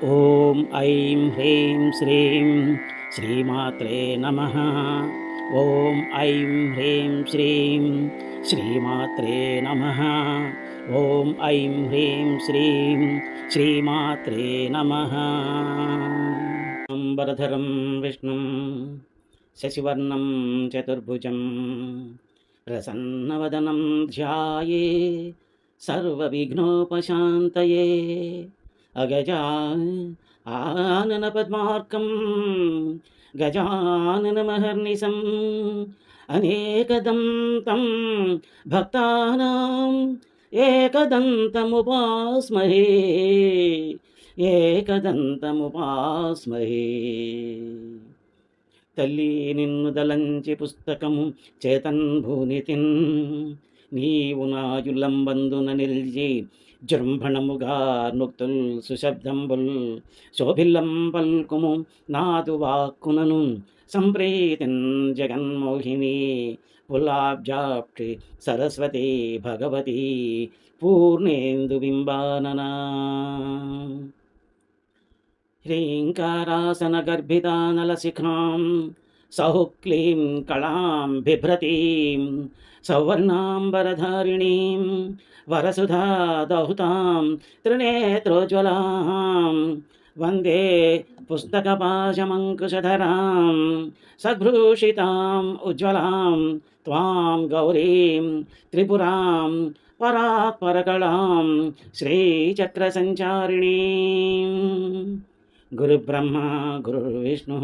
ఓం ఐం హ్రీం శ్రీం శ్రీమాత్రే నమః. ఓం ఐం హ్రీం శ్రీం శ్రీమాత్రే నమః. ఓం ఐం హ్రీం శ్రీం శ్రీమాత్రే నమః. అంబరధరం విష్ణుం శశివర్ణం చతుర్భుజం ప్రసన్నవదనం ధ్యాయే సర్వవిఘ్నోపశాంతయే. అగజా ఆనన పద్మార్కం గజాననమహర్నిశం అనేకదంతం భక్తానాం ఏకదంతముపాస్మహే ఏకదంతముపాస్మహే. తల్లి నిన్ను దలంచి పుస్తకము చేతన్ భూనితిన్ నీవు నాయులంబందున నిల్చి జృంభణముగా నుక్తుల్ సుశబ్దంబుల్ శోభిల్లం పల్కుము నాదు వాక్కునను సంప్రీతిన్ జగన్మోహిని పుల్లాబ్జాప్టి సరస్వతి భగవతి పూర్ణేందు బింబాననా. హ్రీంకారాసన గర్భితానలశిఖాం సౌక్లీం కళాం బిభ్రతీం సౌవర్ణాంబరధారిణీం వరసుధా దహుతాం త్రినేత్రోజ్వలాం వందే పుస్తకపాశమంకుశధరాం సద్భూషితాం ఉజ్వలాం త్వాం గౌరీం త్రిపురాం పరాత్పరకళాం శ్రీచక్రసంచారిణీం. గురుబ్రహ్మ గురుర్విష్ణు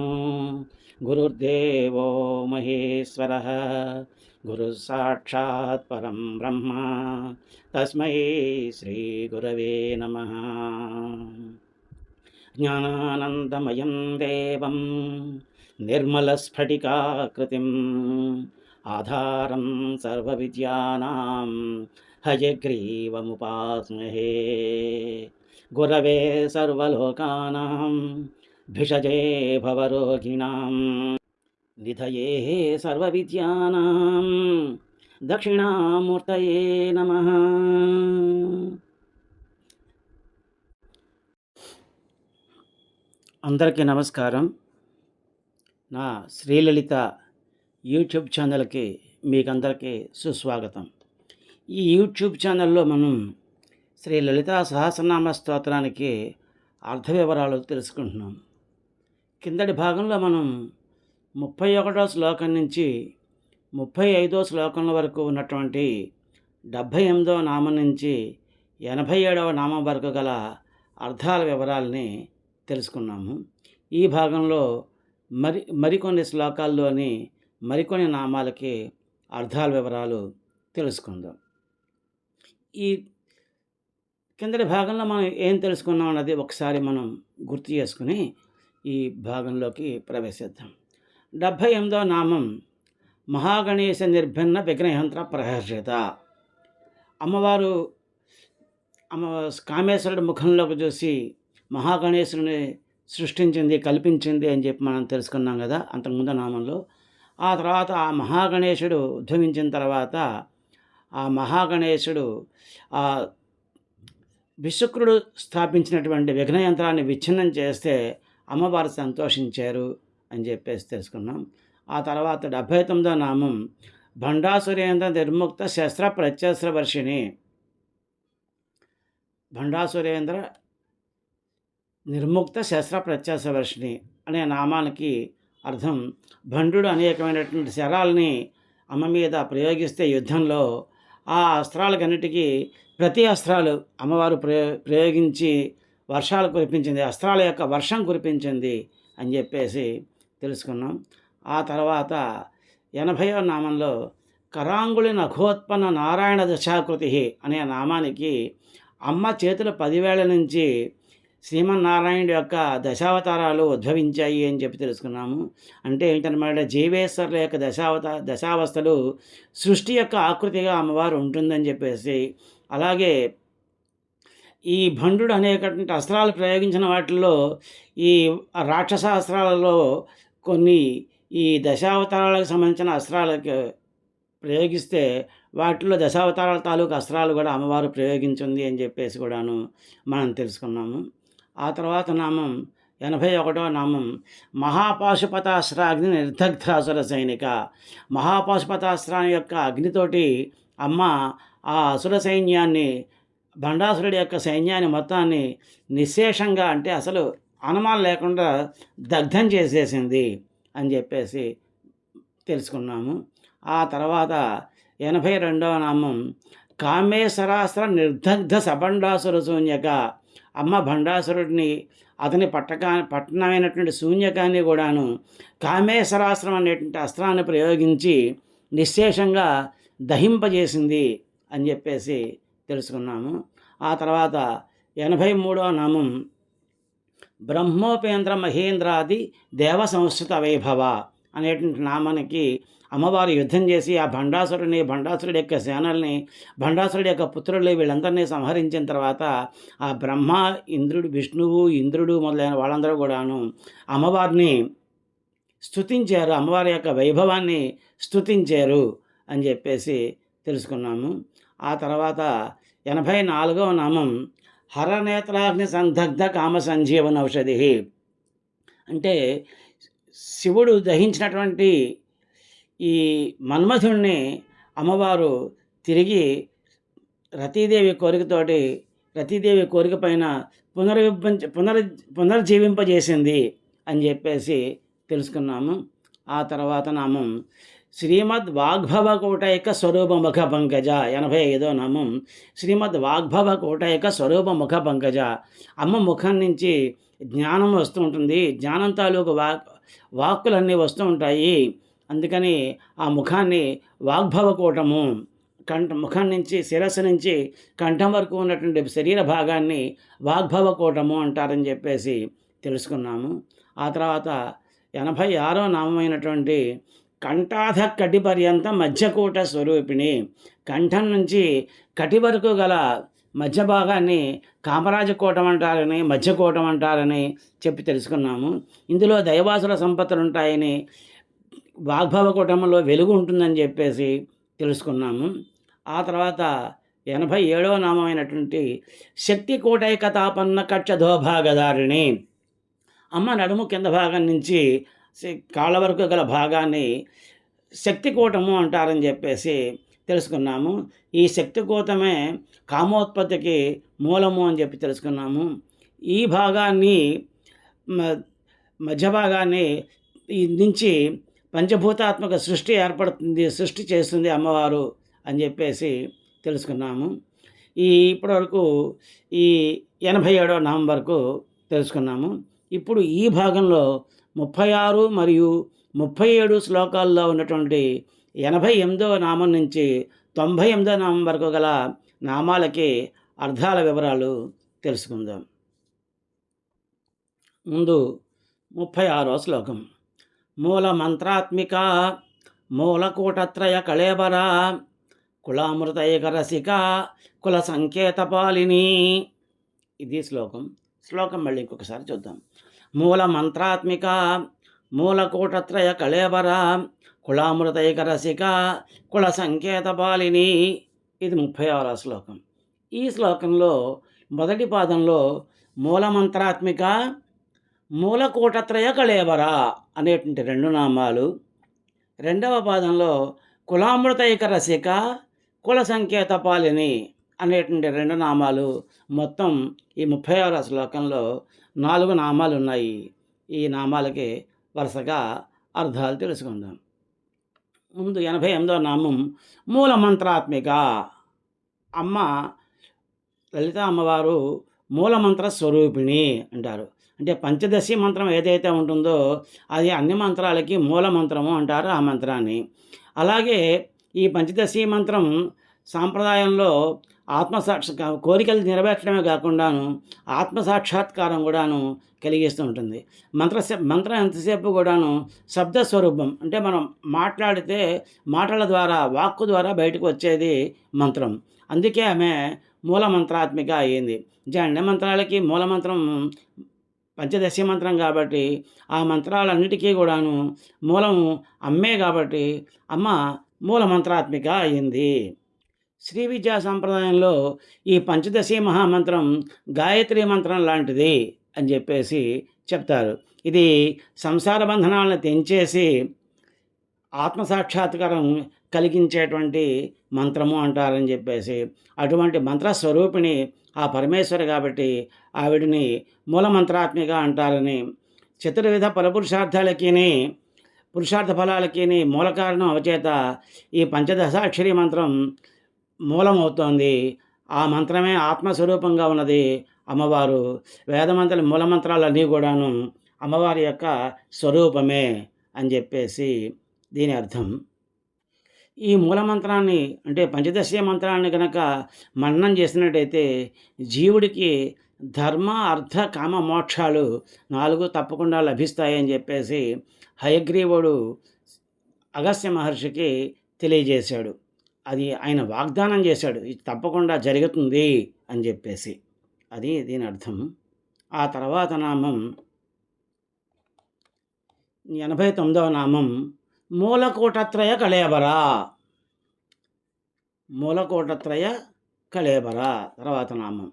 గురుర్దేవో మహేశ్వరః గురుసాక్షాత్ పరం బ్రహ్మ తస్మై శ్రీ గురవే నమః. జ్ఞానానందమయం దేవం నిర్మలస్ఫటికాకృతిం ఆధారం సర్వవిద్యానాం హయగ్రీవముపాస్మహే. గురవే సర్వలోకానాం భిషజే భవరోగిణాం నిధయే సర్వవిద్యానాం దక్షిణామూర్తయే నమః. అందరికీ నమస్కారం. నా శ్రీలలిత యూట్యూబ్ ఛానల్కి మీకందరికీ సుస్వాగతం. ఈ యూట్యూబ్ ఛానల్లో మనం శ్రీ లలితా సహస్రనామ స్తోత్రానికి అర్థ వివరాలు తెలుసుకుంటున్నాం. కిందటి భాగంలో మనం 31వ శ్లోకం నుంచి 35వ శ్లోకం వరకు ఉన్నటువంటి 78వ నామం నుంచి 87వ నామం వరకు గల అర్థాల వివరాలని తెలుసుకున్నాము. ఈ భాగంలో మరికొన్ని శ్లోకాల్లోని మరికొన్ని నామాలకి అర్థాల వివరాలు తెలుసుకుందాం. ఈ కిందటి భాగంలో మనం ఏం తెలుసుకున్నాం అన్నది ఒకసారి మనం గుర్తు చేసుకుని ఈ భాగంలోకి ప్రవేశిద్దాం. 78వ నామం మహాగణేశ నిర్భిన్న విఘ్నయంత్ర ప్రహర్షిత. అమ్మవారు కామేశ్వరుడి ముఖంలోకి చూసి మహాగణేశుడిని సృష్టించింది, కల్పించింది అని చెప్పి మనం తెలుసుకున్నాం కదా అంతకుముందు నామంలో. ఆ తర్వాత ఆ మహాగణేశుడు ఉద్భవించిన తర్వాత ఆ మహాగణేశుడు ఆ విశుక్రుడు స్థాపించినటువంటి విఘ్నయంత్రాన్ని విచ్ఛిన్నం చేస్తే అమ్మవారు సంతోషించారు అని చెప్పేసి తెలుసుకున్నాం. ఆ తర్వాత 79వ నామం భండాసురేంద్ర నిర్ముక్త శస్త్ర ప్రత్యస్త్ర వర్షిణి. భండాసురేంద్ర నిర్ముక్త శస్త్ర ప్రత్యస్త్ర వర్షిణి అనే నామానికి అర్థం భండు అనేకమైనటువంటి శరాల్ని అమ్మ మీద ప్రయోగిస్తే యుద్ధంలో ఆ అస్త్రాలకన్నిటికీ ప్రతి అస్త్రాలు అమ్మవారు ప్రయోగించి వర్షాలు కురిపించింది, అస్త్రాల యొక్క వర్షం కురిపించింది అని చెప్పేసి తెలుసుకున్నాం. ఆ తర్వాత 80వ నామంలో కరాంగుళి నఖోత్పన్న నారాయణ దశాకృతి అనే నామానికి అమ్మ చేతుల 10 వేళ్ల నుంచి శ్రీమన్నారాయణుడి యొక్క దశావతారాలు ఉద్భవించాయి అని చెప్పి తెలుసుకున్నాము. అంటే ఏంటన్నమాట, జీవేశ్వరుల యొక్క దశావస్థలు సృష్టి యొక్క ఆకృతిగా అమ్మవారు ఉంటుందని చెప్పేసి, అలాగే ఈ భండు అనేకటువంటి అస్త్రాలు ప్రయోగించిన వాటిల్లో ఈ రాక్షస అస్త్రాలలో కొన్ని ఈ దశావతారాలకు సంబంధించిన అస్త్రాలకు ప్రయోగిస్తే వాటిలో దశావతారాల తాలూకు అస్త్రాలు కూడా అమ్మవారు ప్రయోగించింది అని చెప్పేసి కూడాను మనం తెలుసుకున్నాము. ఆ తర్వాత నామం 81వ నామం మహాపాశుపతాస్త్రాగ్ని నిర్దగ్ధాసుర సైనిక. మహాపాశుపతాస్త్రాన్ని యొక్క అగ్నితోటి అమ్మ ఆ అసుర సైన్యాన్ని, భండాసురుడి యొక్క సైన్యాన్ని మొత్తాన్ని నిశ్శేషంగా, అంటే అసలు అనుమానం లేకుండా దగ్ధం చేసేసింది అని చెప్పేసి తెలుసుకున్నాము. ఆ తర్వాత 82వ నామం కామేశ్వరాస్త్ర నిర్దగ్ధ సభండాసుర శూన్యక. అమ్మ భండాసురుడిని, అతని పట్టణమైనటువంటి శూన్యకాన్ని కూడాను కామేశ్వరాస్త్రం అనేటువంటి అస్త్రాన్ని ప్రయోగించి నిశ్శేషంగా దహింపజేసింది అని చెప్పేసి తెలుసుకున్నాము. ఆ తర్వాత 83వ నామం బ్రహ్మోపేంద్ర మహేంద్రాది దేవ సంస్కృత వైభవ అనేటువంటి నామానికి అమ్మవారు యుద్ధం చేసి ఆ భండాసురుడి యొక్క సేనల్ని, భండాసురుడి యొక్క పుత్రులు వీళ్ళందరినీ సంహరించిన తర్వాత ఆ బ్రహ్మ, ఇంద్రుడు, విష్ణువు, ఇంద్రుడు మొదలైన వాళ్ళందరూ కూడాను అమ్మవారిని స్తుతించారు, అమ్మవారి యొక్క వైభవాన్ని స్తుతించారు అని చెప్పేసి తెలుసుకున్నాము. ఆ తర్వాత 84వ నామం హరనేత్రాగ్ని సందగ్ధ కామ సంజీవన ఔషధి. అంటే శివుడు దహించినటువంటి ఈ మన్మథుణ్ణి అమ్మవారు తిరిగి రతీదేవి కోరిక పైన పునర్జీవింపజేసింది అని చెప్పేసి తెలుసుకున్నాము. ఆ తర్వాత నామం శ్రీమద్ వాగ్భవ కోటైక స్వరూప ముఖ పంకజ. 85వ నామం శ్రీమద్ వాగ్భవ కోటైక స్వరూప ముఖ పంకజ. అమ్మ ముఖం నుంచి జ్ఞానం వస్తూ ఉంటుంది, జ్ఞానం తాలూకు వాక్కులన్నీ వస్తూ ఉంటాయి. అందుకని ఆ ముఖాన్ని వాగ్భవ కూటము, ముఖం నుంచి, శిరస్సు నుంచి కంఠం వరకు ఉన్నటువంటి శరీర భాగాన్ని వాగ్భవ కూటము అంటారని చెప్పేసి తెలుసుకున్నాము. ఆ తర్వాత 86వ నామమైనటువంటి కంఠాధ కటి పర్యంత మధ్యకూట స్వరూపిణి. కంఠం నుంచి కటి వరకు గల మధ్య భాగాన్ని కామరాజకూటం అంటారని, మధ్యకూటం అంటారని చెప్పి తెలుసుకున్నాము. ఇందులో దైవాసుర సంపత్తులు ఉంటాయని, వాగ్భవ కూటంలో వెలుగు ఉంటుందని చెప్పేసి తెలుసుకున్నాము. ఆ తర్వాత 87వ నామమైనటువంటి శక్తి కోటైకతాపన్న కక్షధోభాగధారిణి. అమ్మ నడుము కింద భాగం నుంచి కాళ్ళ వరకు గల భాగాన్ని శక్తికూటము అంటారని చెప్పేసి తెలుసుకున్నాము. ఈ శక్తికూటమే కామోత్పత్తికి మూలము అని చెప్పి తెలుసుకున్నాము. ఈ భాగాన్ని, మధ్య భాగాన్ని నుంచి పంచభూతాత్మక సృష్టి చేస్తుంది అమ్మవారు అని చెప్పేసి తెలుసుకున్నాము. ఇప్పటివరకు ఈ 87వ నామం వరకు తెలుసుకున్నాము. ఇప్పుడు ఈ భాగంలో 36 మరియు 37 శ్లోకాల్లో ఉన్నటువంటి 88వ నామం నుంచి 98వ నామం వరకు గల నామాలకి అర్థాల వివరాలు తెలుసుకుందాం. ముందు 36వ శ్లోకం. మూల మంత్రాత్మిక మూలకూటత్రయ కళేబర కులామృతైక రసిక కుల సంకేతపాలిని. ఇది శ్లోకం మళ్ళీ ఇంకొకసారి చూద్దాం. మూల మంత్రాత్మిక మూలకూటత్రయ కళేబర కులామృతైక రసిక కుల సంకేతపాలిని. ఇది 36వ శ్లోకం. ఈ శ్లోకంలో మొదటి పాదంలో మూలమంత్రాత్మిక మూలకూటత్రయ కళేబర అనేటువంటి 2 నామాలు, రెండవ పాదంలో కులామృతైక రసిక కుల సంకేతపాలిని అనేటువంటి 2 నామాలు. మొత్తం ఈ 36వ శ్లోకంలో 4 నామాలు ఉన్నాయి. ఈ నామాలకి వరుసగా అర్థాలు తెలుసుకుందాం. ముందు 88వ నామం మూలమంత్రాత్మిక. అమ్మ లలిత అమ్మవారు మూలమంత్ర స్వరూపిణి అంటారు. అంటే పంచదశి మంత్రం ఏదైతే ఉంటుందో అది అన్ని మంత్రాలకి మూల మంత్రము అంటారు ఆ మంత్రాన్ని. అలాగే ఈ పంచదశి మంత్రం సాంప్రదాయంలో కోరికలు నెరవేర్చడమే కాకుండాను ఆత్మసాక్షాత్కారం కూడాను కలిగిస్తూ ఉంటుంది. మంత్రం ఎంతసేపు కూడాను శబ్దస్వరూపం, అంటే మనం మాట్లాడితే మాటల ద్వారా, వాక్కు ద్వారా బయటకు వచ్చేది మంత్రం. అందుకే ఆమె మూలమంత్రాత్మిక అయ్యింది. అన్ని మంత్రాలకి మూలమంత్రం పంచదశి మంత్రం కాబట్టి ఆ మంత్రాలన్నిటికీ కూడాను మూలము అమ్మే కాబట్టి అమ్మ మూలమంత్రాత్మిక అయ్యింది. శ్రీ విద్యా సంప్రదాయంలో ఈ పంచదశి మహామంత్రం గాయత్రి మంత్రం లాంటిది అని చెప్పేసి చెప్తారు. ఇది సంసార బంధనాలను తెంచేసి ఆత్మసాక్షాత్కారం కలిగించేటువంటి మంత్రము అంటారని చెప్పేసి, అటువంటి మంత్రస్వరూపిణి ఆ పరమేశ్వరి కాబట్టి ఆవిడని మూలమంత్రాత్మిక అంటారని, చతుర్విధ పరపురుషార్థాలకిని పురుషార్థ ఫలాలకిని మూల కారణం అవచేత ఈ పంచదశాక్షరి మంత్రం మూలమవుతోంది. ఆ మంత్రమే ఆత్మస్వరూపంగా ఉన్నది అమ్మవారు. వేదమంత్రాల మూలమంత్రాలన్నీ కూడాను అమ్మవారి యొక్క స్వరూపమే అని చెప్పేసి దీని అర్థం. ఈ మూలమంత్రాన్ని అంటే పంచదశ మంత్రాన్ని కనుక మననం చేసినట్టయితే జీవుడికి ధర్మ అర్థ కామ మోక్షాలు 4 తప్పకుండా లభిస్తాయని చెప్పేసి హయగ్రీవుడు అగస్త్య మహర్షికి తెలియజేశాడు. అది ఆయన వాగ్దానం చేశాడు, ఇది తప్పకుండా జరుగుతుంది అని చెప్పేసి. అది దీని అర్థం. ఆ తర్వాత నామం 89వ నామం మూలకోటత్రయ కళేబర. మూలకోటత్రయ కళేబర తర్వాత నామం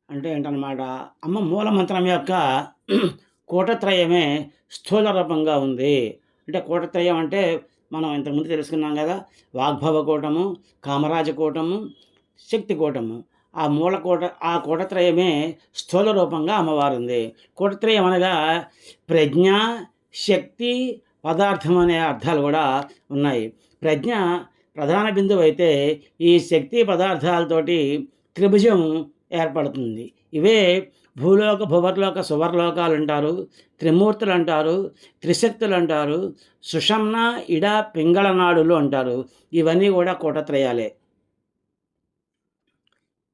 అంటే ఏంటన్నమాట, అమ్మ మూలమంత్రం యొక్క కోటత్రయమే స్థూల రూపంగా ఉంది. అంటే కోటత్రయం అంటే మనం ఇంతకుముందు తెలుసుకున్నాం కదా, వాగ్భవ కూటము, కామరాజ కూటము, శక్తి కూటము. ఆ కోటత్రయమే స్థూల రూపంగా అమ్మవారు ఉంది. కోటత్రయం అనగా ప్రజ్ఞ, శక్తి, పదార్థం అనే అర్థాలు కూడా ఉన్నాయి. ప్రజ్ఞ ప్రధాన బిందువు అయితే ఈ శక్తి పదార్థాలతోటి త్రిభుజం ఏర్పడుతుంది. ఇవే భూలోక, భువర్లోక, సువర్లోకాలు అంటారు, త్రిమూర్తులు అంటారు, త్రిశక్తులు అంటారు, సుషమ్న, ఇడ, పింగళ నాడులు అంటారు. ఇవన్నీ కూడా కోటత్రయాలే.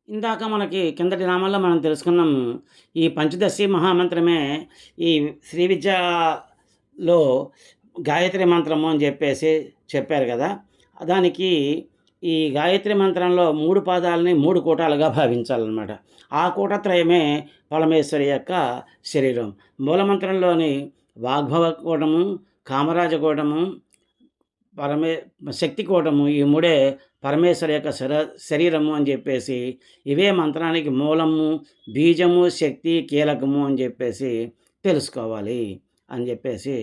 ఇందాక మనకి కిందటి నామాల్లో మనం తెలుసుకున్నాము, ఈ పంచదశి మహామంత్రమే ఈ శ్రీ విద్యలో గాయత్రి మంత్రము అని చెప్పేసి చెప్పారు కదా. దానికి ఈ గాయత్రి మంత్రంలో 3 పాదాలని 3 కూటాలుగా భావించాలన్నమాట. ఆ కూటత్రయమే పరమేశ్వరి యొక్క శరీరం. మూలమంత్రంలోని వాగ్భవ కూటము, కామరాజ కూటము, శక్తి కూటము, ఈ 3 పరమేశ్వరి యొక్క శరీరము అని చెప్పేసి, ఇవే మంత్రానికి మూలము, బీజము, శక్తి, కీలకము అని చెప్పేసి తెలుసుకోవాలి అని చెప్పేసి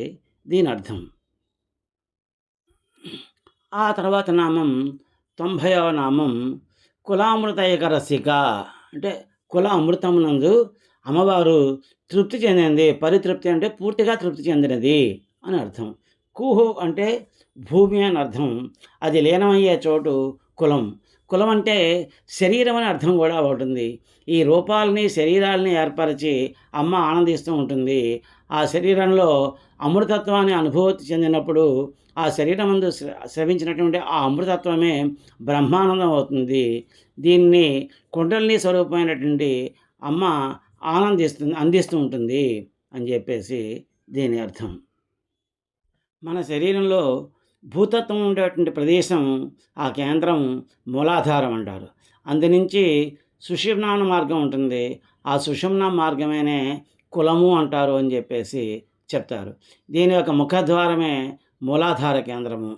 దీని అర్థం. ఆ తర్వాత నామం 90వ నామం కులామృతైక రసిక. అంటే కుల అమృతమునందు అమ్మవారు తృప్తి చెందింది. పరితృప్తి అంటే పూర్తిగా తృప్తి చెందినది అని అర్థం. కుహు అంటే భూమి అని అర్థం. అది లీనమయ్యే చోటు కులం. కులం అంటే శరీరం అని అర్థం కూడా ఉంటుంది. ఈ రూపాలని, శరీరాలని ఏర్పరిచి అమ్మ ఆనందిస్తూ ఉంటుంది. ఆ శరీరంలో అమృతత్వాన్ని అనుభూతి చెందినప్పుడు ఆ శరీరం ముందు స్రవించినటువంటి ఆ అమృతత్వమే బ్రహ్మానందం అవుతుంది. దీన్ని కుండలిని స్వరూపమైనటువంటి అమ్మ అందిస్తూ ఉంటుంది అని చెప్పేసి దీని అర్థం. మన శరీరంలో భూతత్వం ఉండేటువంటి ప్రదేశం, ఆ కేంద్రం మూలాధారం అంటారు. అందునుంచి సుషుమ్నా మార్గం ఉంటుంది. ఆ సుషుమ్నా మార్గమేనే కులము అంటారు అని చెప్పేసి చెప్తారు. దీని యొక్క ముఖద్వారమే మూలాధార కేంద్రము.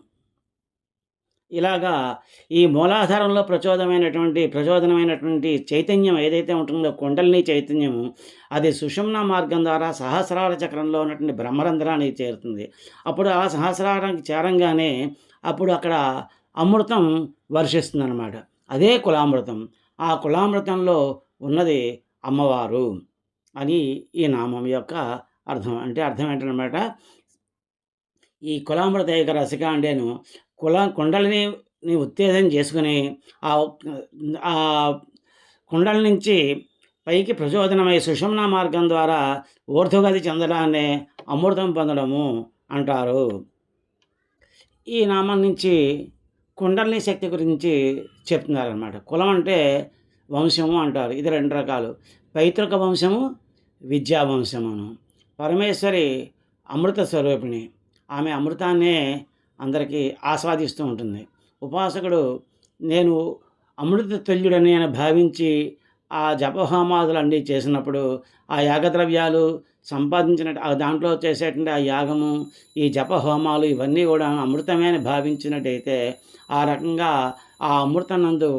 ఇలాగా ఈ మూలాధారంలో ప్రచోదనమైనటువంటి చైతన్యం ఏదైతే ఉంటుందో కుండలిని చైతన్యము, అది సుషుమ్నా మార్గం ద్వారా సహస్రార చక్రంలో ఉన్నటువంటి బ్రహ్మరంధ్రానికి చేరుతుంది. అప్పుడు ఆ సహస్రారానికి చేరంగానే అప్పుడు అక్కడ అమృతం వర్షిస్తుందన్నమాట. అదే కులామృతం. ఆ కులామృతంలో ఉన్నది అమ్మవారు అని ఈ నామం యొక్క అర్థం. అంటే అర్థం ఏంటన్నమాట, ఈ కులామృతైక రసిక అంటేను కుండలిని ఉత్తేజం చేసుకుని ఆ కుండలి నుంచి పైకి ప్రచోదనమై సుషుమ్నా మార్గం ద్వారా ఊర్ధ్వగతి చెందడాన్నే అమృతం పొందడము అంటారు. ఈ నామం నుంచి కుండలిని శక్తి గురించి చెప్తున్నారన్నమాట. కులం అంటే వంశము అంటారు. ఇది 2 రకాలు, పైతృక వంశము, విద్యా వంశమును. పరమేశ్వరి అమృత స్వరూపిణి. ఆమె అమృతాన్నే అందరికీ ఆస్వాదిస్తూ ఉంటుంది. ఉపాసకుడు నేను అమృత తుల్యుడని అని భావించి ఆ జపహోమాదులు అన్నీ చేసినప్పుడు ఆ యాగద్రవ్యాలు సంపాదించిన దాంట్లో చేసేటువంటి ఆ యాగము, ఈ జపహోమాలు ఇవన్నీ కూడా అమృతమే అని భావించినట్టయితే ఆ రకంగా ఆ అమృతం నందు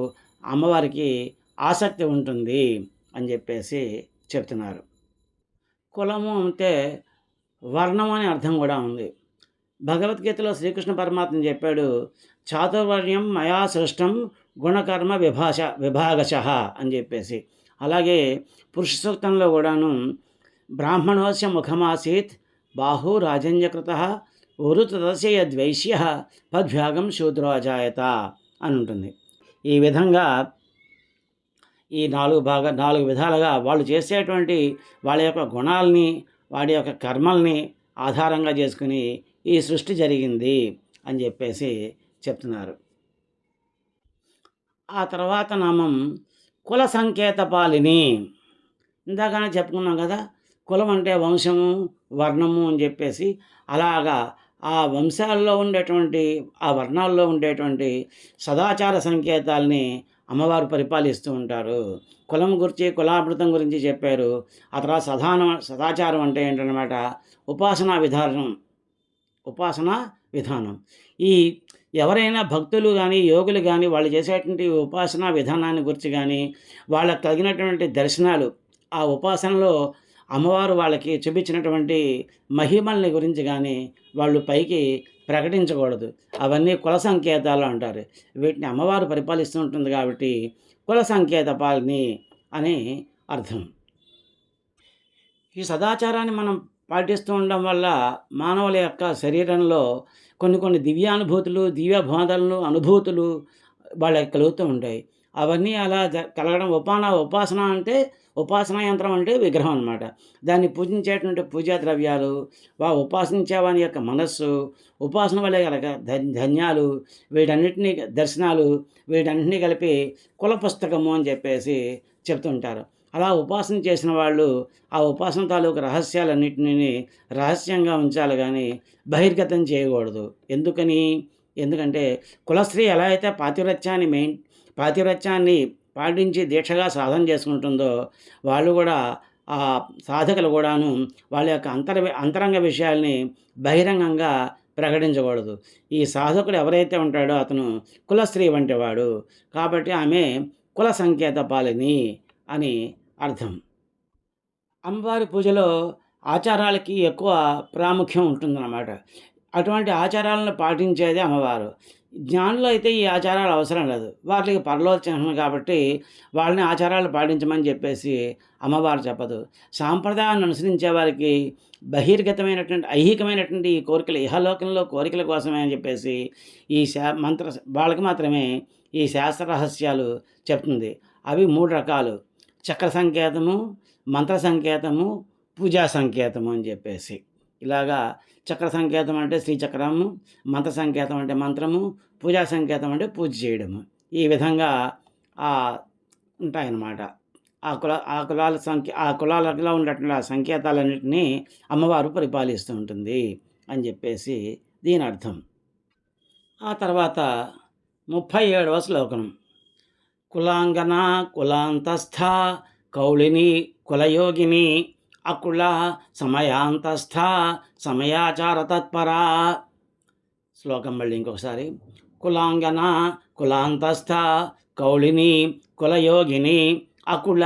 అమ్మవారికి ఆసక్తి ఉంటుంది అని చెప్పేసి చెప్తున్నారు. కులము అంటే వర్ణం అని అర్థం కూడా ఉంది. భగవద్గీతలో శ్రీకృష్ణ పరమాత్మ చెప్పాడు, చాతుర్వర్ణ్యం మయా సృష్టం గుణకర్మ విభాగశః అని చెప్పేసి. అలాగే పురుష సూక్తంలో కూడాను బ్రాహ్మణోస్య ముఖమాసీత్ బాహు రాజన్యకృతః ఉరుతదస్య యద్వైశ్యః పద్భ్యాగం శూద్రో అజాయత అని ఉంటుంది. ఈ విధంగా ఈ 4 విధాలుగా వాళ్ళు చేసేటువంటి వాళ్ళ యొక్క గుణాలని, వాడి యొక్క కర్మల్ని ఆధారంగా చేసుకుని ఈ సృష్టి జరిగింది అని చెప్పేసి చెప్తున్నారు. ఆ తర్వాత నామం కుల సంకేతపాలిని. ఇందాకనే చెప్పుకున్నాం కదా, కులం అంటే వంశము, వర్ణము అని చెప్పేసి. అలాగా ఆ వంశాల్లో ఉండేటువంటి, ఆ వర్ణాల్లో ఉండేటువంటి సదాచార సంకేతాలని అమ్మవారు పరిపాలిస్తూ ఉంటారు. కులం గురించి, కులామృతం గురించి చెప్పారు. ఆ తర్వాత సదాచారం అంటే ఏంటన్నమాట, ఉపాసనా విధానం. ఈ ఎవరైనా భక్తులు కానీ, యోగులు కానీ వాళ్ళు చేసేటువంటి ఉపాసనా విధానాన్ని గురించి కానీ, వాళ్ళకు కలిగినటువంటి దర్శనాలు, ఆ ఉపాసనలో అమ్మవారు వాళ్ళకి చూపించినటువంటి మహిమల్ని గురించి కానీ వాళ్ళు పైకి ప్రకటించకూడదు. అవన్నీ కుల సంకేతాలు అంటారు. వీటిని అమ్మవారు పరిపాలిస్తూ ఉంటుంది కాబట్టి కుల సంకేత పాలిని అని అర్థం. ఈ సదాచారాన్ని మనం పాటిస్తూ ఉండడం వల్ల మానవుల యొక్క శరీరంలో కొన్ని దివ్యానుభూతులు, దివ్య బోధనలు, అనుభూతులు వాళ్ళకి కలుగుతూ ఉంటాయి. అవన్నీ అలా కలగడం. ఉపాసన అంటే, ఉపాసనా యంత్రం అంటే విగ్రహం అన్నమాట. దాన్ని పూజించేటువంటి పూజా ద్రవ్యాలు, ఉపాసించే వాని యొక్క మనస్సు, ఉపాసన వల్ల కలగ ధన్యాలు, వీటన్నిటినీ దర్శనాలు, వీటన్నిటినీ కలిపి కుల పుస్తకము అని చెప్పేసి చెప్తుంటారు. అలా ఉపాసన చేసిన వాళ్ళు ఆ ఉపాసన తాలూకు రహస్యాలన్నింటినీ రహస్యంగా ఉంచాలి కానీ బహిర్గతం చేయకూడదు. ఎందుకంటే కులస్త్రీ ఎలా అయితే పాతివ్రత్యాన్ని పాటించి దీక్షగా సాధన చేసుకుంటుందో, వాళ్ళు కూడా ఆ సాధకులు కూడాను వాళ్ళ యొక్క అంతరంగ విషయాల్ని బహిరంగంగా ప్రకటించకూడదు. ఈ సాధకుడు ఎవరైతే ఉంటాడో అతను కులస్త్రీ వంటివాడు. కాబట్టి ఆమె కుల సంకేత పాలిని అని అర్థం. అమ్మవారి పూజలో ఆచారాలకి ఎక్కువ ప్రాముఖ్యం ఉంటుందన్నమాట. అటువంటి ఆచారాలను పాటించేదే అమ్మవారు. జ్ఞానులు అయితే ఈ ఆచారాలు అవసరం లేదు. వాళ్ళకి పరలోచనం కాబట్టి వాళ్ళని ఆచారాలు పాటించమని చెప్పేసి అమ్మవారు చెప్పదు. సాంప్రదాయాన్ని అనుసరించే వారికి బహిర్గతమైనటువంటి, ఐహికమైనటువంటి ఈ కోరికలు, ఇహలోకంలో కోరికల కోసమే అని చెప్పేసి ఈ వాళ్ళకి మాత్రమే ఈ శాస్త్ర రహస్యాలు చెప్తుంది. అవి 3 రకాలు: చక్ర సంకేతము, మంత్ర సంకేతము, పూజా సంకేతము అని చెప్పేసి. ఇలాగా చక్ర సంకేతం అంటే శ్రీచక్రము, మంత్ర సంకేతం అంటే మంత్రము, పూజా సంకేతం అంటే పూజ చేయడము. ఈ విధంగా ఉంటాయన్నమాట. ఆ కులాలలో ఉన్నటువంటి ఆ సంకేతాలన్నింటినీ అమ్మవారు పరిపాలిస్తూ ఉంటుంది అని చెప్పేసి దీని అర్థం. ఆ తర్వాత 37వ శ్లోకం. కులాంగన కులాంతస్థ కౌళిని కులయోగిని అకుల సమయాంతస్థ సమయాచార తత్పరా. శ్లోకం మళ్ళీ ఇంకొకసారి. కులాంగన కులాంతస్థ కౌళిని కులయోగిని అకుల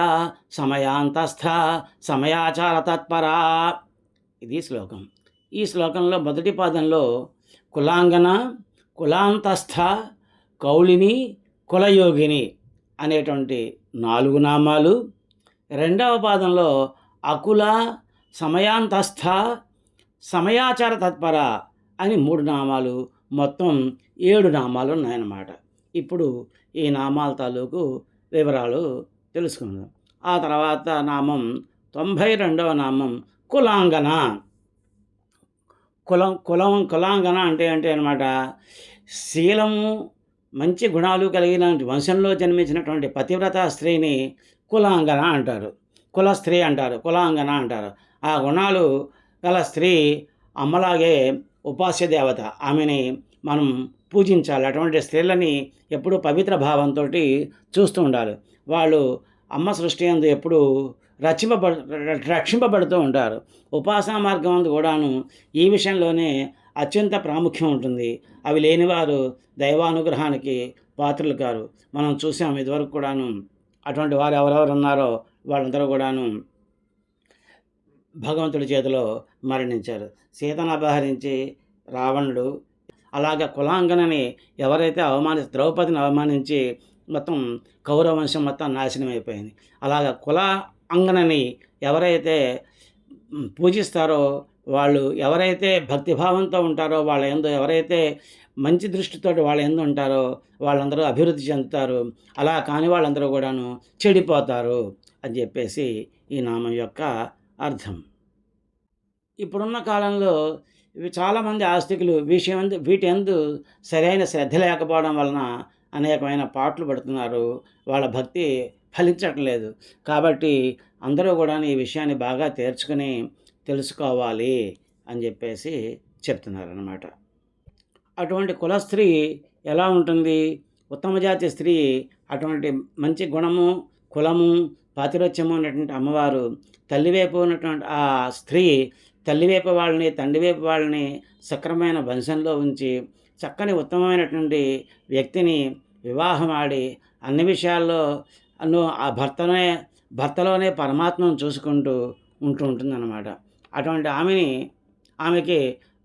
సమయాంతస్థ సమయాచార తత్పరా. ఇది శ్లోకం. ఈ శ్లోకంలో మొదటి పాదంలో కులాంగన, కులాంతస్థ, కౌళిని, కులయోగిని అనేటువంటి 4 నామాలు, రెండవ పాదంలో అకుల, సమయాంతస్థ, సమయాచార తత్పర అని 3 నామాలు, మొత్తం 7 నామాలు ఉన్నాయన్నమాట. ఇప్పుడు ఈ నామాల తాలూకు వివరాలు తెలుసుకుందాం. ఆ తర్వాత నామం 92వ నామం కులాంగన. కులాంగన అంటే అనమాట, శీలము, మంచి గుణాలు కలిగిన వంశంలో జన్మించినటువంటి పతివ్రత స్త్రీని కులాంగన అంటారు, కులస్త్రీ అంటారు, కులాంగన అంటారు. ఆ గుణాలు గల స్త్రీ అమ్మలాగే ఉపాస్య దేవత. ఆమెని మనం పూజించాలి. అటువంటి స్త్రీలని ఎప్పుడూ పవిత్ర భావంతో చూస్తూ ఉండాలి. వాళ్ళు అమ్మ సృష్టి యందు ఎప్పుడూ రక్షింపబడుతూ ఉంటారు. ఉపాసనా మార్గం అందు కూడాను ఈ విషయంలోనే అత్యంత ప్రాముఖ్యం ఉంటుంది. అవి లేనివారు దైవానుగ్రహానికి పాత్రలు కారు. మనం చూసాం ఇదివరకు కూడాను. అటువంటి వారు ఎవరెవరు ఉన్నారో వాళ్ళందరూ కూడాను భగవంతుడి చేతిలో మరణించారు. సీతను అపహరించి రావణుడు, అలాగే కులాంగనని ఎవరైతే ద్రౌపదిని అవమానించి మొత్తం కౌరవ వంశం మొత్తం నాశనం అయిపోయింది. అలాగ అంగనని ఎవరైతే పూజిస్తారో, వాళ్ళు ఎవరైతే భక్తిభావంతో ఉంటారో, వాళ్ళ యందు ఎవరైతే మంచి దృష్టితోటి వాళ్ళ యందు ఉంటారో వాళ్ళందరూ అభివృద్ధి చెందుతారు. అలా కాని వాళ్ళందరూ కూడాను చెడిపోతారు అని చెప్పేసి ఈ నామం యొక్క అర్థం. ఇప్పుడున్న కాలంలో చాలామంది ఆస్తికులు వీటి యందు సరైన శ్రద్ధ లేకపోవడం వలన అనేకమైన పాట్లు పడుతున్నారు. వాళ్ళ భక్తి ఫలించటం లేదు. కాబట్టి అందరూ కూడా ఈ విషయాన్ని బాగా తెలుసుకోవాలి అని చెప్పేసి చెప్తున్నారన్నమాట. అటువంటి కుల స్త్రీ ఎలా ఉంటుంది? ఉత్తమ జాతి స్త్రీ అటువంటి మంచి గుణము, కులము, పాతిరత్యము ఉన్నటువంటి అమ్మవారు తల్లివైపు ఉన్నటువంటి ఆ స్త్రీ తల్లివైపు వాళ్ళని, తండ్రివైపు వాళ్ళని సక్రమమైన వంశంలో ఉంచి చక్కని ఉత్తమమైనటువంటి వ్యక్తిని వివాహం ఆడి అన్ని విషయాల్లో ఆ భర్తలోనే పరమాత్మను చూసుకుంటూ ఉంటుందన్నమాట. అటువంటి ఆమెకి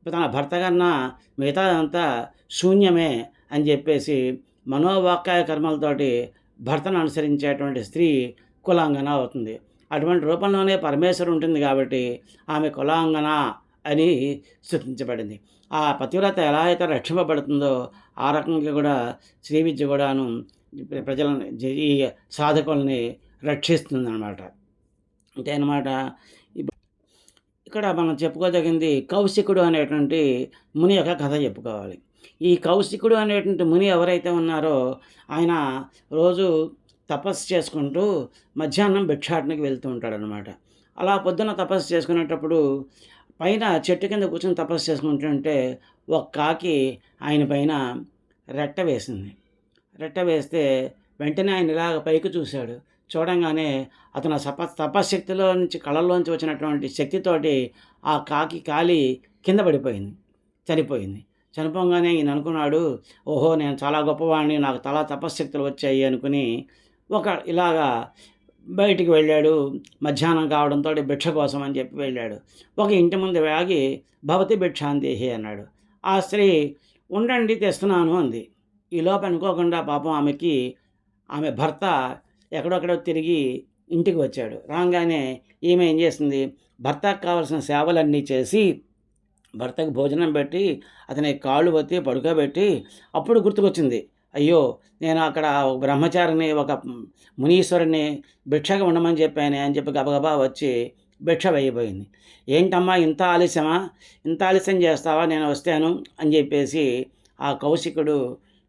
తన భర్త కన్నా మిగతాదంతా శూన్యమే అని చెప్పేసి మనోవాక్కాయ కర్మలతోటి భర్తను అనుసరించేటువంటి స్త్రీ కులాంగన అవుతుంది. అటువంటి రూపంలోనే పరమేశ్వరు ఉంటుంది కాబట్టి ఆమె కులాంగన అని స్తుతించబడింది. ఆ పతివ్రత ఎలా అయితే రక్షింపబడుతుందో ఆ రకంగా కూడా శ్రీ విద్య కూడాను ప్రజలను, ఈ సాధకుల్ని రక్షిస్తుందన్నమాట. అంతే అన్నమాట. ఇక్కడ మనం చెప్పుకోదగింది కౌశికుడు అనేటువంటి ముని యొక్క కథ చెప్పుకోవాలి. ఈ కౌశికుడు అనేటువంటి ముని ఎవరైతే ఉన్నారో ఆయన రోజు తపస్సు చేసుకుంటూ మధ్యాహ్నం భిక్షాటనకి వెళ్తూ ఉంటాడనమాట. అలా పొద్దున తపస్సు చేసుకునేటప్పుడు పైన చెట్టు కింద కూర్చొని తపస్సు చేసుకుంటుంటే ఒక కాకి ఆయన పైన రెట్ట వేసింది. రెట్ట వేస్తే వెంటనే ఆయన ఇలాగ పైకి చూశాడు. చూడంగానే అతను తపశ్శక్తిలో నుంచి కళల్లోంచి వచ్చినటువంటి శక్తితోటి ఆ కాకి కాలి కింద పడిపోయింది, చనిపోయింది. చనిపోగానే ఈయన అనుకున్నాడు, ఓహో నేను చాలా గొప్పవాడిని, నాకు చాలా తపశ్శక్తులు వచ్చాయి అనుకుని ఇలాగా బయటికి వెళ్ళాడు. మధ్యాహ్నం కావడంతో భిక్ష కోసం అని చెప్పి వెళ్ళాడు. ఒక ఇంటి ముందు ఆగి భవతి భిక్షాందేహి అన్నాడు. ఆ స్త్రీ ఉండండి తెస్తున్నాను అంది. ఈ లోపు అనుకోకుండా పాపం ఆమె భర్త ఎక్కడొక్కడో తిరిగి ఇంటికి వచ్చాడు. రాగానే ఈమె ఏం చేసింది, భర్తకు కావాల్సిన సేవలన్నీ చేసి భర్తకు భోజనం పెట్టి అతనికి కాళ్ళు బత్తి పడుకోబెట్టి అప్పుడు గుర్తుకొచ్చింది, అయ్యో నేను అక్కడ ఒక బ్రహ్మచారిని, ఒక మునీశ్వరుని భిక్షగా ఉండమని చెప్పాను అని చెప్పి గబగబా వచ్చి భిక్ష వేయబోయింది. ఏంటమ్మా ఇంత ఆలస్యమా, ఇంత ఆలస్యం చేస్తావా, నేను వస్తాను అని చెప్పేసి ఆ కౌశికుడు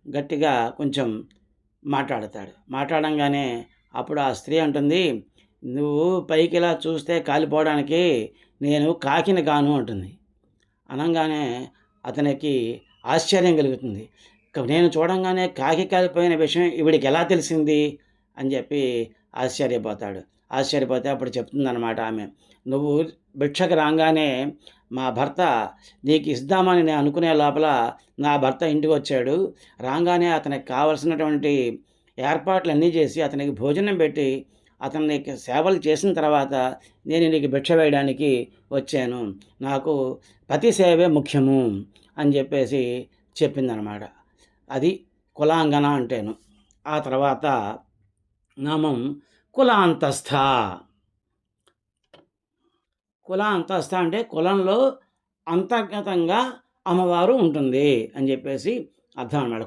గట్టిగా కొంచెం మాట్లాడంగానే అప్పుడు ఆ స్త్రీ అంటుంది, నువ్వు పైకి ఇలా చూస్తే కాలిపోవడానికి నేను కాకిని కాను అంటుంది. అనగానే అతనికి ఆశ్చర్యం కలుగుతుంది. నేను చూడంగానే కాకి కాలిపోయిన విషయం ఈవిడికి ఎలా తెలిసింది అని చెప్పి ఆశ్చర్యపోతే అప్పుడు చెప్తుందన్నమాట ఆమె, నువ్వు భిక్షకు రాగానే మా భర్త నీకు ఇద్దామని నేను అనుకునే లోపల నా భర్త ఇంటికి వచ్చాడు. రాగానే అతనికి కావలసినటువంటి ఏర్పాట్లన్నీ చేసి అతనికి భోజనం పెట్టి అతనికి సేవలు చేసిన తర్వాత నేను నీకు భిక్ష వేయడానికి వచ్చాను. నాకు పతి సేవే ముఖ్యము అని చెప్పేసి చెప్పిందనమాట. అది కులాంగన అంటేను. ఆ తర్వాత నామం కులాంతస్థ. కులాంతస్థ అంటే కులంలో అంతర్గతంగా అమ్మవారు ఉంటుంది అని చెప్పేసి అర్థం అన్నమాట.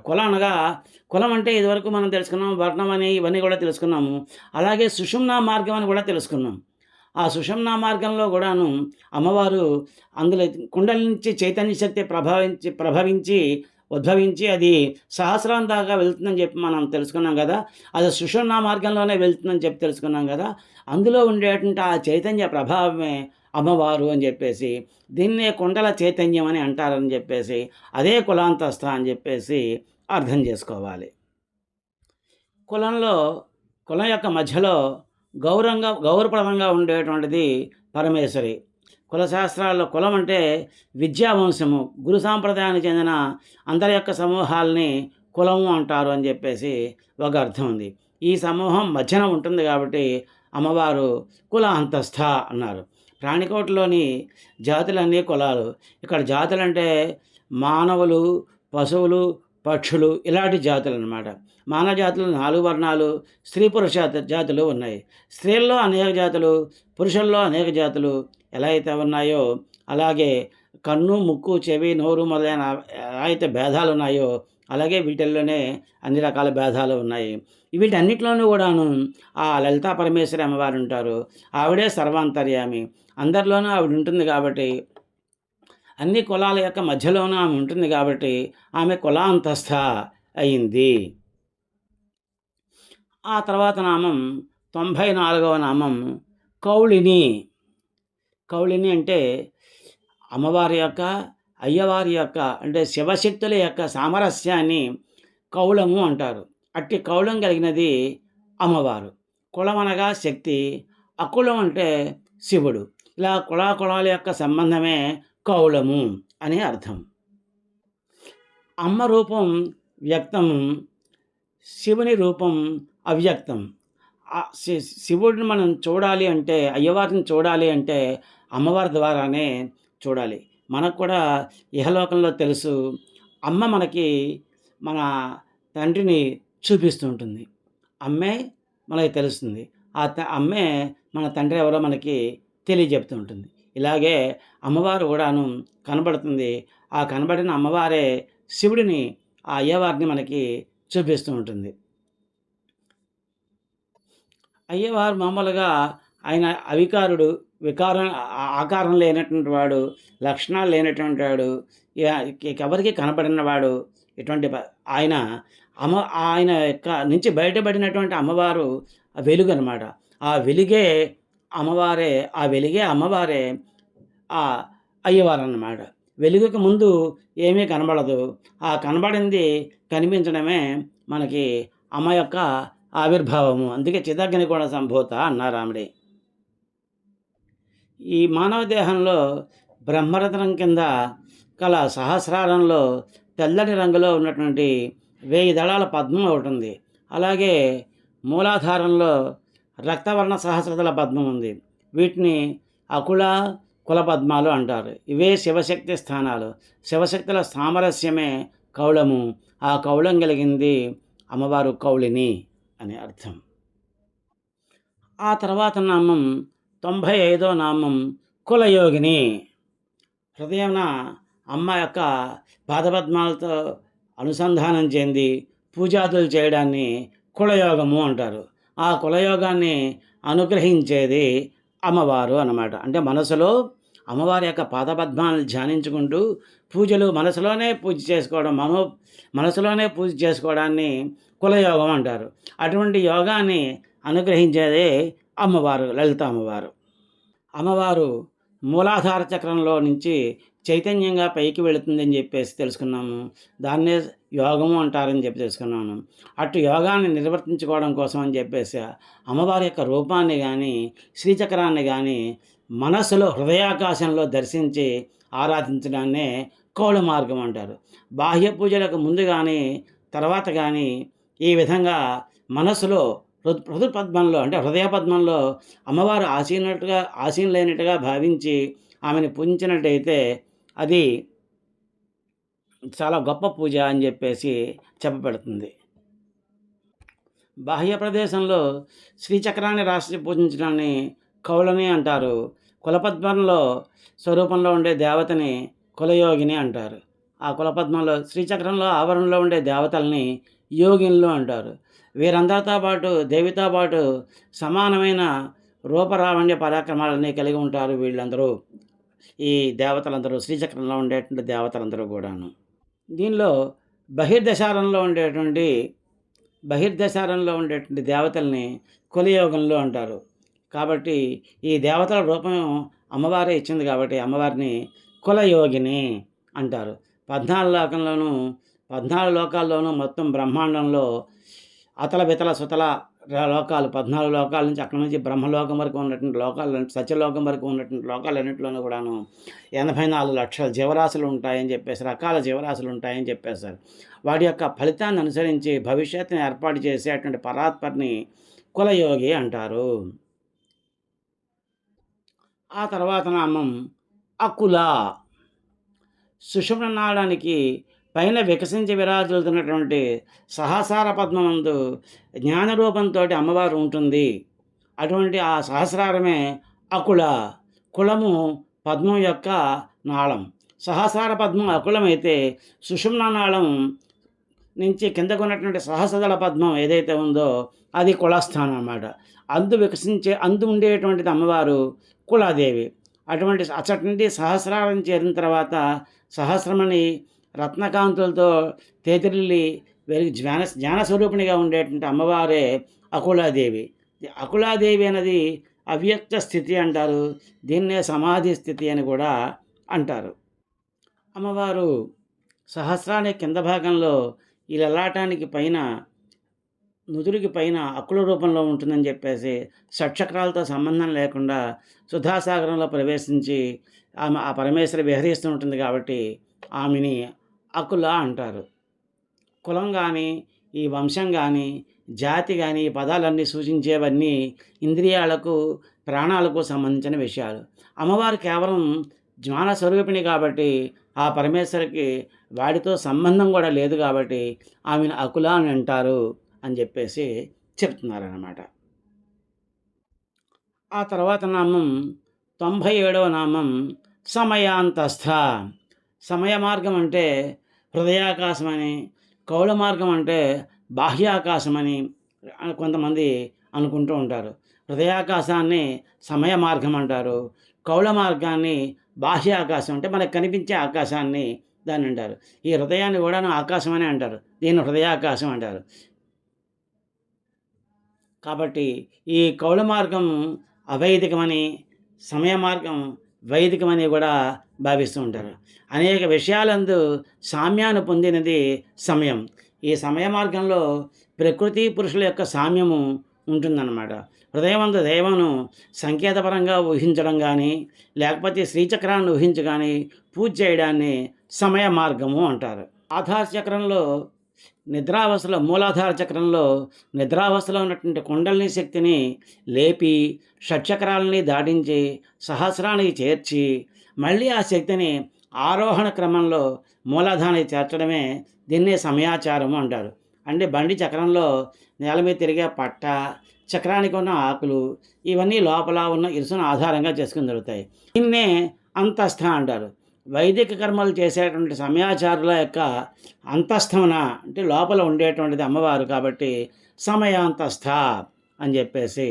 కులం అంటే ఇదివరకు మనం తెలుసుకున్నాం, వర్ణం అని ఇవన్నీ కూడా తెలుసుకున్నాము. అలాగే సుషుమ్నా మార్గం అని కూడా తెలుసుకున్నాం. ఆ సుషుమ్నా మార్గంలో కూడాను అమ్మవారు అందులో కుండలి నుంచి చైతన్య శక్తి ప్రభవించి ఉద్భవించి అది సహస్రం దాకా వెళ్తుందని చెప్పి మనం తెలుసుకున్నాం కదా. అది సుషుమ్నా మార్గంలోనే వెళ్తుందని చెప్పి తెలుసుకున్నాం కదా. అందులో ఉండేటువంటి ఆ చైతన్య ప్రభావమే అమ్మవారు అని చెప్పేసి దీన్నే కుండల చైతన్యం అని అంటారని చెప్పేసి అదే కులాంతస్థ అని చెప్పేసి అర్థం చేసుకోవాలి. కులం యొక్క మధ్యలో గౌరవప్రదంగా ఉండేటువంటిది పరమేశ్వరి. కులశాస్త్రాల్లో కులం అంటే విద్యావంశము, గురు సాంప్రదాయానికి చెందిన అందరి యొక్క సమూహాలని కులము అంటారు అని చెప్పేసి ఒక అర్థం ఉంది. ఈ సమూహం మధ్యన ఉంటుంది కాబట్టి అమ్మవారు కులాంతస్థ అన్నారు. ప్రాణికోటిలోని జాతులన్నీ కులాలు. ఇక్కడ జాతులంటే మానవులు, పశువులు, పక్షులు ఇలాంటి జాతులనమాట. మానవ జాతులు 4 వర్ణాలు, స్త్రీ పురుష జాతులు ఉన్నాయి. స్త్రీల్లో అనేక జాతులు, పురుషుల్లో అనేక జాతులు ఎలా అయితే ఉన్నాయో, అలాగే కన్ను, ముక్కు, చెవి, నోరు మొదలైన ఎలా అయితే భేదాలు ఉన్నాయో, అలాగే వీటిల్లోనే అన్ని రకాల భేదాలు ఉన్నాయి. వీటన్నిటిలోనూ కూడాను ఆ లలితా పరమేశ్వరి అమ్మవారు ఉంటారు. ఆవిడే సర్వాంతర్యామి. అందరిలోనూ ఆవిడ ఉంటుంది కాబట్టి, అన్ని కులాల యొక్క మధ్యలోనూ ఆమె ఉంటుంది కాబట్టి, ఆమె కులాంతస్థ అయింది. ఆ తర్వాత నామం 94వ నామం కౌళిని. కౌళిని అంటే అమ్మవారి యొక్క, అయ్యవారి యొక్క అంటే శివశక్తుల యొక్క సామరస్యాన్ని కౌళము అంటారు. అట్టి కౌళం కలిగినది అమ్మవారు. కులం అనగా శక్తి, అకులం అంటే శివుడు. ఇలా కులాకులాల యొక్క సంబంధమే కౌళము అని అర్థం. అమ్మ రూపం వ్యక్తం, శివుని రూపం అవ్యక్తం. శివుడిని మనం చూడాలి అంటే, అయ్యవారిని చూడాలి అంటే అమ్మవారి ద్వారానే చూడాలి. మనకు కూడా ఇహలోకంలో తెలుసు, అమ్మ మనకి మన తండ్రిని చూపిస్తూ ఉంటుంది. అమ్మే మనకి తెలుస్తుంది. అమ్మే మన తండ్రి ఎవరో మనకి తెలియజెప్తూ ఉంటుంది. ఇలాగే అమ్మవారు కూడాను కనబడుతుంది. ఆ కనబడిన అమ్మవారే శివుడిని, ఆ అయ్యవారిని మనకి చూపిస్తూ ఉంటుంది. అయ్యవారు మామూలుగా ఆయన అవికారుడు, వికారం ఆకారం లేనటువంటి వాడు, లక్షణాలు లేనటువంటి వాడు, ఎవరికి కనబడినవాడు. ఇటువంటి ఆయన ఆయన యొక్క నుంచి బయటపడినటువంటి అమ్మవారు వెలుగు అనమాట. ఆ వెలుగే అమ్మవారే, ఆ వెలుగే అమ్మవారే ఆ అయ్యవారు అన్నమాట. వెలుగుకి ముందు ఏమీ కనబడదు. ఆ కనబడింది కనిపించడమే మనకి అమ్మ యొక్క ఆవిర్భావము. అందుకే చిదగ్ని కూడా సంభూత అన్నారు ఆవిడే. ఈ మానవ దేహంలో బ్రహ్మరత్నం కింద కల సహస్రారంలో తెల్లని రంగులో ఉన్నటువంటి 1000 దళాల పద్మం ఒకటి ఉంది. అలాగే మూలాధారంలో రక్తవర్ణ సహస్రదళ పద్మం ఉంది. వీటిని అకుల, కుల పద్మాలు అంటారు. ఇవే శివశక్తి స్థానాలు. శివశక్తుల సామరస్యమే కౌళము. ఆ కౌళం కలిగింది అమ్మవారు కౌళిని అని అర్థం. ఆ తర్వాత నామం 95వ నామం కులయోగిని. హృదయాన అమ్మ యొక్క పాదపద్మాలతో అనుసంధానం చెంది పూజాదులు చేయడాన్ని కులయోగము అంటారు. ఆ కులయోగాన్ని అనుగ్రహించేది అమ్మవారు అన్నమాట. అంటే మనసులో అమ్మవారి యొక్క పాదపద్మాలను ధ్యానించుకుంటూ పూజలు మనసులోనే పూజ చేసుకోవడం, మనసులోనే పూజ చేసుకోవడాన్ని కులయోగం అంటారు. అటువంటి యోగాన్ని అనుగ్రహించేదే అమ్మవారు, లలిత అమ్మవారు. అమ్మవారు మూలాధార చక్రంలో నుంచి చైతన్యంగా పైకి వెళుతుందని చెప్పేసి తెలుసుకున్నాము. దాన్నే యోగము అంటారని చెప్పి తెలుసుకున్నాము. అటు యోగాన్ని నిర్వర్తించుకోవడం కోసం అని చెప్పేసి అమ్మవారి యొక్క రూపాన్ని కానీ, శ్రీచక్రాన్ని కానీ మనస్సులో హృదయాకాశంలో దర్శించి ఆరాధించడాన్నే కౌళ మార్గం అంటారు. బాహ్య పూజలకు ముందు కానీ తర్వాత కానీ ఈ విధంగా మనస్సులో పద్మంలో అంటే హృదయ పద్మంలో అమ్మవారు ఆసీనులైనట్టుగా భావించి ఆమెను పూజించినట్టయితే అది చాలా గొప్ప పూజ అని చెప్పేసి చెప్పబడుతుంది. బాహ్య ప్రదేశంలో శ్రీచక్రాన్ని రాసి పూజించడాన్ని కౌళని అంటారు. కులపద్మంలో స్వరూపంలో ఉండే దేవతని కులయోగిని అంటారు. ఆ కులపద్మంలో శ్రీచక్రంలో ఆవరణలో ఉండే దేవతల్ని యోగిన్లు అంటారు. వీరందరితో పాటు దేవితో పాటు సమానమైన రూపరావణ్య పరాక్రమాలన్నీ కలిగి ఉంటారు వీళ్ళందరూ. ఈ దేవతలందరూ శ్రీచక్రంలో ఉండేటువంటి దేవతలందరూ కూడాను. దీనిలో బహిర్దశారంలో ఉండేటువంటి దేవతల్ని కులయోగంలో అంటారు. కాబట్టి ఈ దేవతల రూపం అమ్మవారే ఇచ్చింది కాబట్టి అమ్మవారిని కులయోగిని అంటారు. 14 లోకాల్లోనూ మొత్తం బ్రహ్మాండంలో అతల వితల సుతల లోకాలు 14 లోకాల నుంచి అక్కడి నుంచి బ్రహ్మలోకం వరకు ఉన్నటువంటి లోకాలు, సత్యలోకం వరకు ఉన్నటువంటి లోకాలన్నింటిలోనూ కూడాను 84 లక్షల జీవరాశులు ఉంటాయని చెప్పేసి, రకాల జీవరాశులు ఉంటాయని చెప్పేశారు. వాటి యొక్క ఫలితాన్ని అనుసరించి భవిష్యత్తుని ఏర్పాటు చేసేటువంటి పరాత్పరిని కులయోగి అంటారు. ఆ తర్వాత నామం అకుల. సుషుమ్న నాళానికి పైన వికసించి విరాజిల్లుతున్నటువంటి సహస్రార పద్మమందు జ్ఞానరూపంతో అమ్మవారు ఉంటుంది. అటువంటి ఆ సహస్రారమే అకుల. కులము పద్మం యొక్క నాళం. సహస్రార పద్మం అకులమైతే సుషుమ్న నాళం నుంచి కిందకు ఉన్నటువంటి సహస్రదళ పద్మం ఏదైతే ఉందో అది కులస్థానం అన్నమాట. అందు ఉండేటువంటిది అమ్మవారు కులాదేవి. అటువంటి అచ్చటి నుండి సహస్రారం చేరిన తర్వాత సహస్రమణి రత్నకాంతులతో తేతిల్లి వెలిగి జ్ఞానస్వరూపిణిగా ఉండేటువంటి అమ్మవారే అకులాదేవి. అకులాదేవి అనేది అవ్యక్త స్థితి అంటారు. దీన్నే సమాధి స్థితి అని కూడా అంటారు. అమ్మవారు సహస్రానికి కింద భాగంలో ఈ లలాటానికి పైన నుదురికి పైన అక్కుల రూపంలో ఉంటుందని చెప్పేసి షట్చక్రాలతో సంబంధం లేకుండా సుధాసాగరంలో ప్రవేశించి ఆమె ఆ పరమేశ్వరి విహరిస్తూ ఉంటుంది కాబట్టి ఆమెని అకుల అంటారు. కులం కానీ ఈ వంశం కానీ జాతి కానీ ఈ పదాలన్నీ సూచించేవన్నీ ఇంద్రియాలకు ప్రాణాలకు సంబంధించిన విషయాలు. అమ్మవారు కేవలం జ్ఞాన స్వరూపిణి కాబట్టి ఆ పరమేశ్వరికి వాడితో సంబంధం కూడా లేదు కాబట్టి ఆమెను అకుల అని అంటారు అని చెప్పేసి చెప్తున్నారన్నమాట. ఆ తర్వాత నామం 97వ నామం సమయాంతస్థ. సమయ మార్గం అంటే హృదయాకాశమని, కౌళ మార్గం అంటే బాహ్యాకాశమని కొంతమంది అనుకుంటూ ఉంటారు. హృదయాకాశాన్ని సమయ మార్గం అంటారు. కౌళ మార్గాన్ని బాహ్యాకాశం అంటే మనకు కనిపించే ఆకాశాన్ని దాన్ని అంటారు. ఈ హృదయాన్ని కూడా ఆకాశం అని అంటారు. దీన్ని హృదయాకాశం అంటారు. కాబట్టి ఈ కౌళ మార్గం అవైదికమని, సమయ మార్గం వైదికమని కూడా భావిస్తూ ఉంటారు. అనేక విషయాలందు సామ్యాన్ని పొందినది సమయం. ఈ సమయ మార్గంలో ప్రకృతి పురుషుల యొక్క సామ్యము ఉంటుందన్నమాట. హృదయమందు దైవమును సంకేతపరంగా ఊహించడం కానీ, లేకపోతే శ్రీచక్రాన్ని ఊహించి కానీ పూజ చేయడాన్ని సమయ మార్గము అంటారు. ఆధార చక్రంలో నిద్రావస్థలో, మూలాధార చక్రంలో నిద్రావస్థలో ఉన్నటువంటి కుండలిని శక్తిని లేపి షట్చక్రాలని దాటించి సహస్రానికి చేర్చి మళ్ళీ ఆ శక్తిని ఆరోహణ క్రమంలో మూలాధారానికి చేర్చడమే దీన్నే సమయాచారము అంటారు. అంటే బండి చక్రంలో నేల మీద తిరిగే పట్ట, చక్రానికి ఉన్న ఆకులు ఇవన్నీ లోపల ఉన్న ఇరుసును ఆధారంగా చేసుకుని దొరుకుతాయి. దీన్నే అంతస్థ అంటారు. వైదిక కర్మలు చేసేటువంటి సమయాచారుల యొక్క అంతస్థమున అంటే లోపల ఉండేటువంటిది అమ్మవారు కాబట్టి సమయాంతస్థ అని చెప్పేసి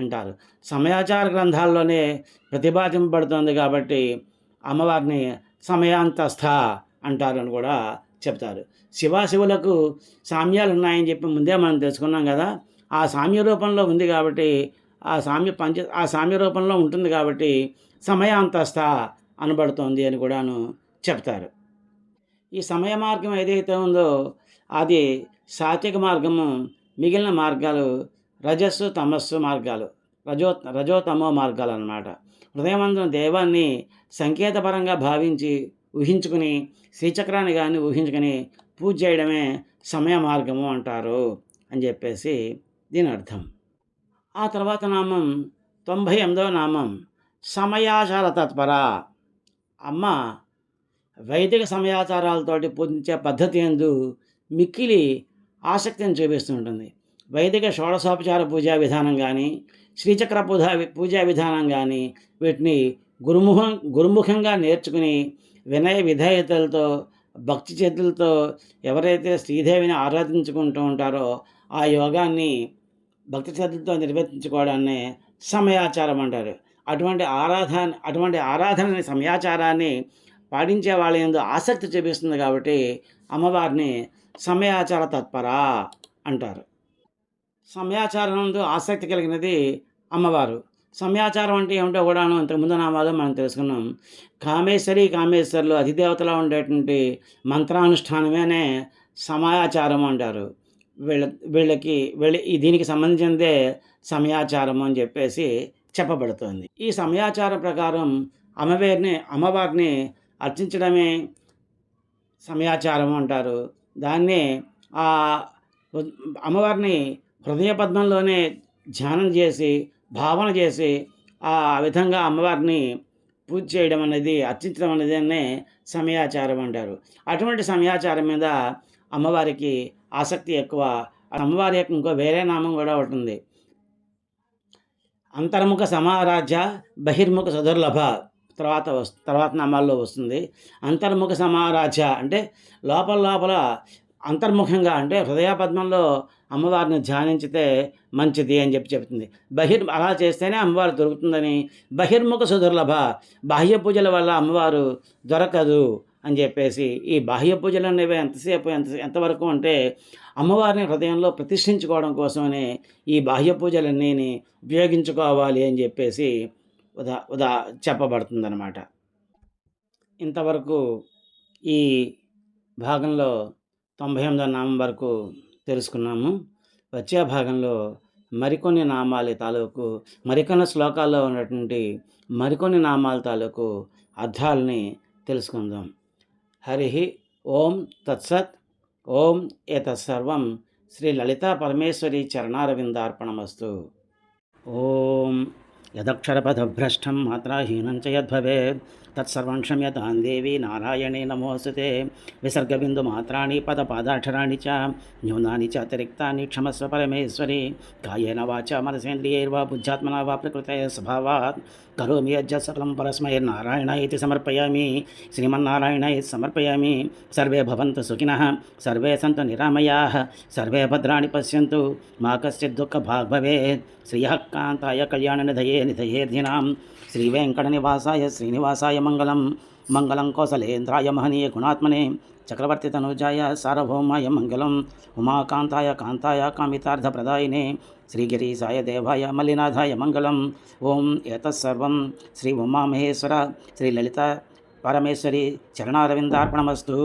అంటారు. సమయాచార గ్రంథాల్లోనే ప్రతిపాదింపబడుతుంది కాబట్టి అమ్మవారిని సమయాంతస్థ అంటారు అని కూడా చెప్తారు. శివాశివులకు సామ్యాలు ఉన్నాయని చెప్పి ముందే మనం తెలుసుకున్నాం కదా. ఆ సామ్య రూపంలో ఉంది కాబట్టి ఆ సామ్య రూపంలో ఉంటుంది కాబట్టి సమయాంతస్థ అనబడుతోంది అని కూడాను చెప్తారు. ఈ సమయ మార్గం ఏదైతే ఉందో అది సాత్విక మార్గము. మిగిలిన మార్గాలు రజస్సు తమస్సు మార్గాలు, రజోతమో మార్గాలు అన్నమాట. హృదయమందున దైవాన్ని సంకేతపరంగా భావించి ఊహించుకుని శ్రీచక్రాన్ని కానీ ఊహించుకొని పూజ చేయడమే సమయ మార్గము అంటారు అని చెప్పేసి దీని అర్థం. ఆ తర్వాత నామం 98వ నామం సమయాచార తత్పర. అమ్మ వైదిక సమయాచారాలతోటి పూజించే పద్ధతి యందు మిక్కిలి ఆసక్తిని చూపిస్తూ ఉంటుంది. వైదిక షోడశోపచార పూజా విధానం కానీ, శ్రీచక్ర పూజా విధానం కానీ వీటిని గురుముఖంగా నేర్చుకుని వినయ విధేయతలతో భక్తి చేతులతో ఎవరైతే శ్రీదేవిని ఆరాధించుకుంటూ ఉంటారో ఆ యోగాన్ని భక్తి శ్రద్ధలతో నిర్వర్తించుకోవడాన్ని సమయాచారం అంటారు. అటువంటి ఆరాధనని సమయాచారాన్ని పాటించే వాళ్ళ యందు ఆసక్తి చూపిస్తుంది కాబట్టి అమ్మవారిని సమయాచార తత్పర అంటారు. సమయాచారంలో ఆసక్తి కలిగినది అమ్మవారు. సమయాచారం అంటే ఏమిటో కూడాను ఇంతకుముందు నామాలు మనం తెలుసుకున్నాం. కామేశ్వరులు అధిదేవతలో ఉండేటువంటి మంత్రానుష్ఠానమేనే సమయాచారం అంటారు. దీనికి సంబంధించిందే సమయాచారం అని చెప్పేసి చెప్పబడుతోంది. ఈ సమయాచారం ప్రకారం అమ్మవారిని అర్చించడమే సమయాచారం అంటారు. దాన్నే అమ్మవారిని హృదయ పద్మంలోనే ధ్యానం చేసి భావన చేసి ఆ విధంగా అమ్మవారిని పూజ చేయడం అనేది, అర్చించడం అనేదాన్నే సమయాచారం అంటారు. అటువంటి సమయాచారం మీద అమ్మవారికి ఆసక్తి ఎక్కువ. అమ్మవారి యొక్క ఇంకో వేరే నామం కూడా ఒకటుంది. అంతర్ముఖ సమారాధ్య, బహిర్ముఖ సుదుర్లభ. తర్వాత నామాల్లో వస్తుంది. అంతర్ముఖ సమారాధ్య అంటే లోపల లోపల అంతర్ముఖంగా, అంటే హృదయ పద్మంలో అమ్మవారిని ధ్యానించితే మంచిది అని చెప్తుంది. అలా చేస్తేనే అమ్మవారు దొరుకుతుందని. బహిర్ముఖ సుదుర్లభ, బాహ్య పూజల వల్ల అమ్మవారు దొరకదు అని చెప్పేసి, ఈ బాహ్య పూజలు అనేవి ఎంతవరకు అంటే అమ్మవారిని హృదయంలో ప్రతిష్ఠించుకోవడం కోసమనే ఈ బాహ్య పూజలన్నీని ఉపయోగించుకోవాలి అని చెప్పేసి చెప్పబడుతుందన్నమాట. ఇంతవరకు ఈ భాగంలో 98వ నామం వరకు తెలుసుకున్నాము. వచ్చే భాగంలో మరికొన్ని నామాల తాలూకు, మరికొన్ని శ్లోకాల్లో ఉన్నటువంటి మరికొన్ని నామాల తాలూకు అర్థాలని తెలుసుకుందాం. హరి ఓం తత్సత్. ఓం ఏతత్సర్వం శ్రీ లలితా పరమేశ్వరి చరణారవిందార్పణమస్తు. ఓం యదక్షరపదభ్రష్టం మాత్రాహీనం చ యద్భవేత్ తత్సర్వం క్షమ్యతాం దేవి నారాయణే నమోస్తుతే. విసర్గబిందుమాత్రాణి పదపాదాక్షరాణి చ న్యూనాని చ అతిరిక్తాని క్షమస్వ పరమేశ్వరి. కాయేన వాచా మనసేంద్రియైర్వా బుద్ధ్యాత్మనా వా ప్రకృతే స్వభావాత్ కరోమి యజ్జత్ సకలం పరస్మై నారాయణాయ ఇతి సమర్పయామి. శ్రీమన్నారాయణాయ సమర్పయామి. సర్వే భవంతు సుఖినః, సర్వే సంతు నిరామయాః, సర్వే భద్రాణి పశ్యంతు, మా కశ్చిద్ దుఃఖభాగ్ భవేత్. శ్రీయః కాంతాయ కళ్యాణనిధయే నిధయేర్ధినాం శ్రీవేంకటనివాసాయ శ్రీనివాసాయ మంగళం. మంగళం కౌసలేంద్రాయ మహనీయ గుణాత్మనే చక్రవర్తి తనూజాయ సార్వభౌమాయ మంగళం. ఉమాకాంతాయ కాంతాయ కామితార్థప్రదాయినే శ్రీగిరీశాయ దేవాయ మల్లినాథాయ మంగళం. ఓం ఏతత్సర్వం శ్రీ ఉమామహేశ్వర శ్రీ లలిత పరమేశ్వరి చరణారవిందార్పణమస్తు.